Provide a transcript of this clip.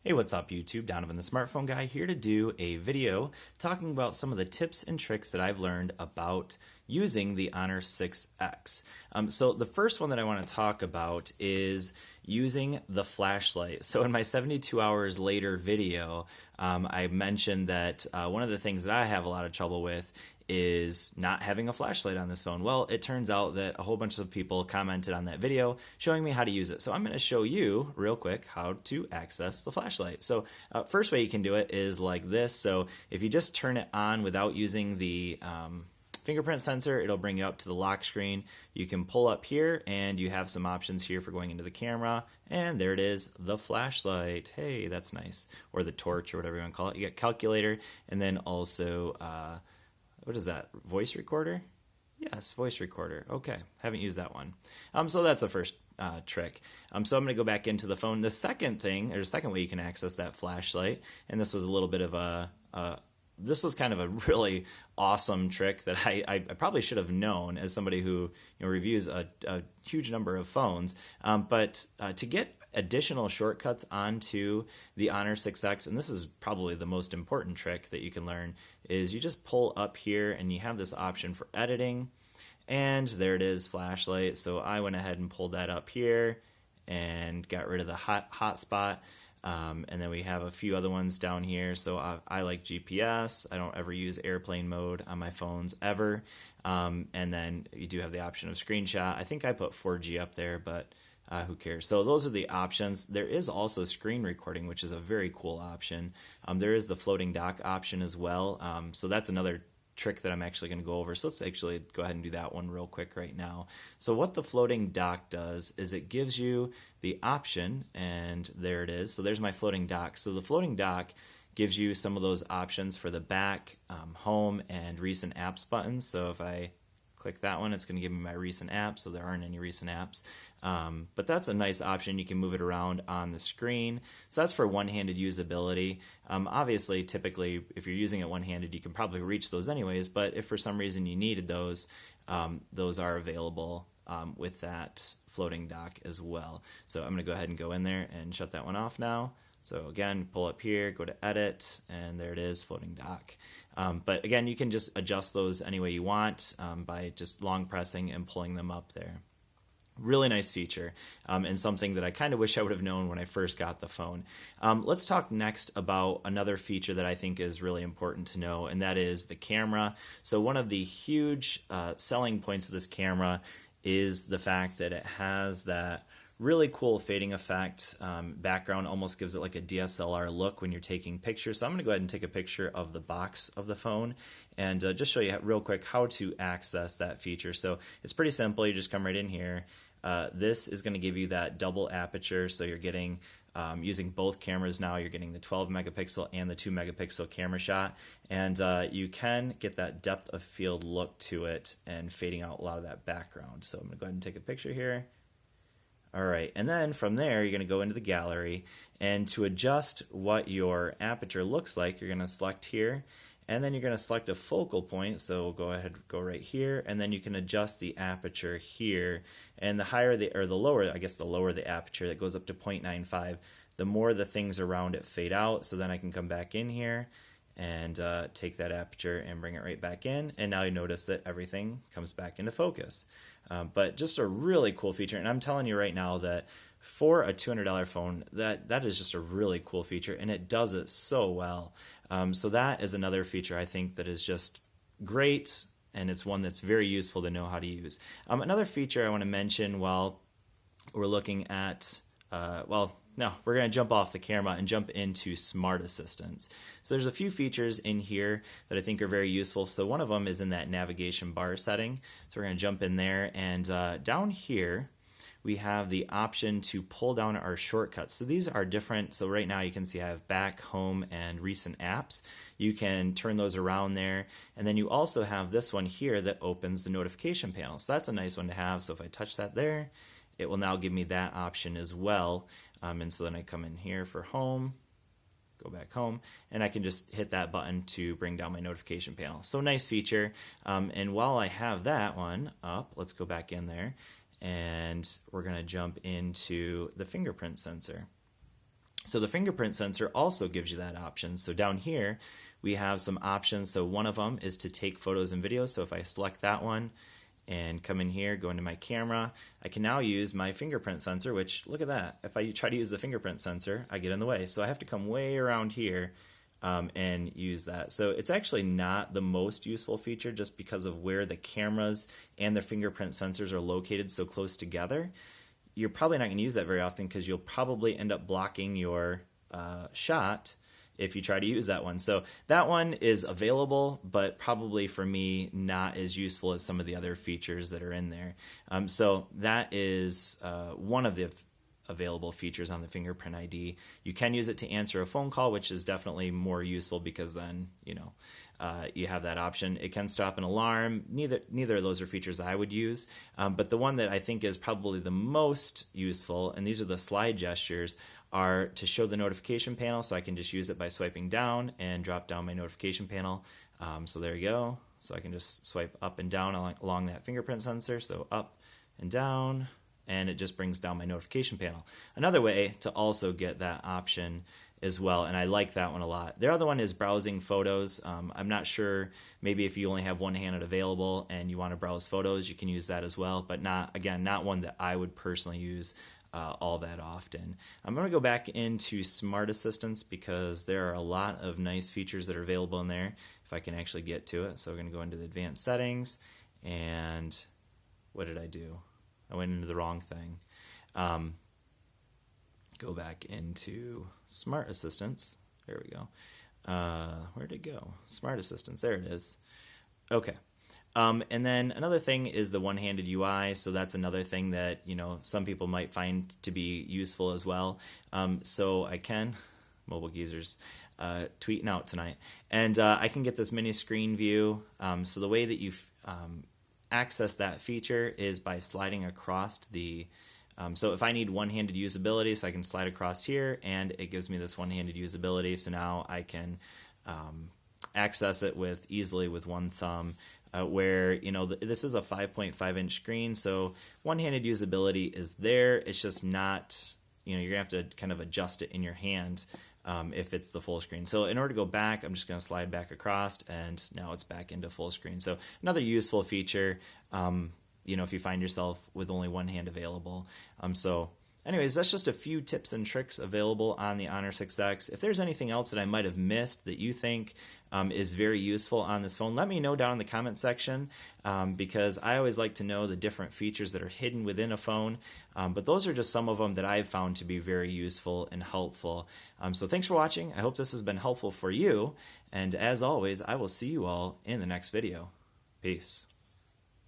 Hey, what's up YouTube? Donovan the Smartphone Guy here to do a video talking about some of the tips and tricks that I've learned about using the Honor 6X. So the first one that I want to talk about is using the flashlight. So in my 72 hours later video, I mentioned that one of the things that I have a lot of trouble with is not having a flashlight on this phone. Well, it turns out that a whole bunch of people commented on that video showing me how to use it. So I'm going to show you real quick how to access the flashlight. So first way you can do it is like this. So if you just turn it on without using the fingerprint sensor, it'll bring you up to the lock screen. You can pull up here and you have some options here for going into the camera, and there it is, the flashlight. Hey, that's nice. Or the torch or whatever you want to call it. You got calculator, and then also what is that, voice recorder? Yes, voice recorder. Okay, haven't used that one. So that's the first trick. So I'm going to go back into the phone. The second thing, or the second way you can access that flashlight, and this was a little bit of this was kind of a really awesome trick that I probably should have known as somebody who reviews a huge number of phones. But to get additional shortcuts onto the Honor 6X, and this is probably the most important trick that you can learn, is you just pull up here and you have this option for editing, and there it is, flashlight. So I went ahead and pulled that up here and got rid of the hotspot. And then we have a few other ones down here. So I like GPS. I don't ever use airplane mode on my phones ever. And then you do have the option of screenshot. I think I put 4G up there, but who cares? So those are the options. There is also screen recording, which is a very cool option. There is the floating dock option as well. So that's another trick that I'm actually going to go over. So let's actually go ahead and do that one real quick right now. So what the floating dock does is it gives you the option, and there it is. So there's my floating dock. So the floating dock gives you some of those options for the back, home, and recent apps buttons. So if I click that one, it's going to give me my recent apps, so there aren't any recent apps. But that's a nice option. You can move it around on the screen. So that's for one-handed usability. Obviously, typically, if you're using it one-handed, you can probably reach those anyways, but if for some reason you needed those are available with that floating dock as well. So I'm going to go ahead and go in there and shut that one off now. So again, pull up here, go to edit, and there it is, floating dock. But again, you can just adjust those any way you want by just long pressing and pulling them up there. Really nice feature, and something that I kind of wish I would have known when I first got the phone. Let's talk next about another feature that I think is really important to know, and that is the camera. So one of the huge selling points of this camera is the fact that it has that really cool fading effect. Background almost gives it like a DSLR look when you're taking pictures. So I'm going to go ahead and take a picture of the box of the phone and just show you real quick how to access that feature. So it's pretty simple. You just come right in here. This is going to give you that double aperture, so you're getting using both cameras now. You're getting the 12 megapixel and the 2 megapixel camera shot, and you can get that depth of field look to it and fading out a lot of that background. So I'm going to go ahead and take a picture here. All right, and then from there, you're going to go into the gallery, and to adjust what your aperture looks like, you're going to select here, and then you're going to select a focal point. So we'll go ahead, go right here, and then you can adjust the aperture here. And the higher or the lower, I guess the lower the aperture, that goes up to 0.95, the more the things around it fade out. So then I can come back in here and take that aperture and bring it right back in, and now you notice that everything comes back into focus. But just a really cool feature, and I'm telling you right now that for a $200 phone, that is just a really cool feature, and it does it so well. So that is another feature I think that is just great, and it's one that's very useful to know how to use. Another feature I want to mention while we're looking at, no, we're going to jump off the camera and jump into Smart Assistants. So there's a few features in here that I think are very useful. So one of them is in that navigation bar setting. So we're going to jump in there, and down here we have the option to pull down our shortcuts. So these are different. So right now you can see I have back, home, and recent apps. You can turn those around there. And then you also have this one here that opens the notification panel. So that's a nice one to have. So if I touch that there, it will now give me that option as well. And so then I come in here for home, go back home, and I can just hit that button to bring down my notification panel. So nice feature. And while I have that one up, let's go back in there, and we're going to jump into the fingerprint sensor. So the fingerprint sensor also gives you that option. So down here we have some options. So one of them is to take photos and videos. So if I select that one and come in here, go into my camera, I can now use my fingerprint sensor, which look at that. If I try to use the fingerprint sensor, I get in the way. So I have to come way around here and use that. So it's actually not the most useful feature just because of where the cameras and the fingerprint sensors are located so close together. You're probably not going to use that very often because you'll probably end up blocking your shot if you try to use that one. So that one is available, but probably for me not as useful as some of the other features that are in there. So that is one of the available features on the fingerprint ID. You can use it to answer a phone call, which is definitely more useful because then you have that option. It can stop an alarm. Neither of those are features I would use, but the one that I think is probably the most useful, and these are the slide gestures, are to show the notification panel. So I can just use it by swiping down and drop down my notification panel. So there you go. So I can just swipe up and down along that fingerprint sensor. So up and down, and it just brings down my notification panel. Another way to also get that option as well, and I like that one a lot. The other one is browsing photos. I'm not sure, maybe if you only have one-handed available and you want to browse photos, you can use that as well, but not one that I would personally use all that often. I'm going to go back into Smart Assistants because there are a lot of nice features that are available in there if I can actually get to it. So we're going to go into the advanced settings, and what did I do? I went into the wrong thing. Go back into Smart Assistants. There we go. Where'd it go? Smart Assistants. There it is. Okay. And then another thing is the one-handed UI. So that's another thing that some people might find to be useful as well. So I can mobile geezers tweeting out tonight, and I can get this mini screen view. So the way that you access that feature is by sliding across the so if I need one-handed usability, so I can slide across here and it gives me this one-handed usability. So now I can access it easily with one thumb, where this is a 5.5 inch screen, so one-handed usability is there. It's just not, you're gonna have to kind of adjust it in your hand if it's the full screen. So in order to go back, I'm just going to slide back across, and now it's back into full screen. So another useful feature, if you find yourself with only one hand available. So anyways, that's just a few tips and tricks available on the Honor 6X. If there's anything else that I might have missed that you think is very useful on this phone, let me know down in the comment section, because I always like to know the different features that are hidden within a phone. But those are just some of them that I've found to be very useful and helpful. So thanks for watching. I hope this has been helpful for you. And as always, I will see you all in the next video. Peace.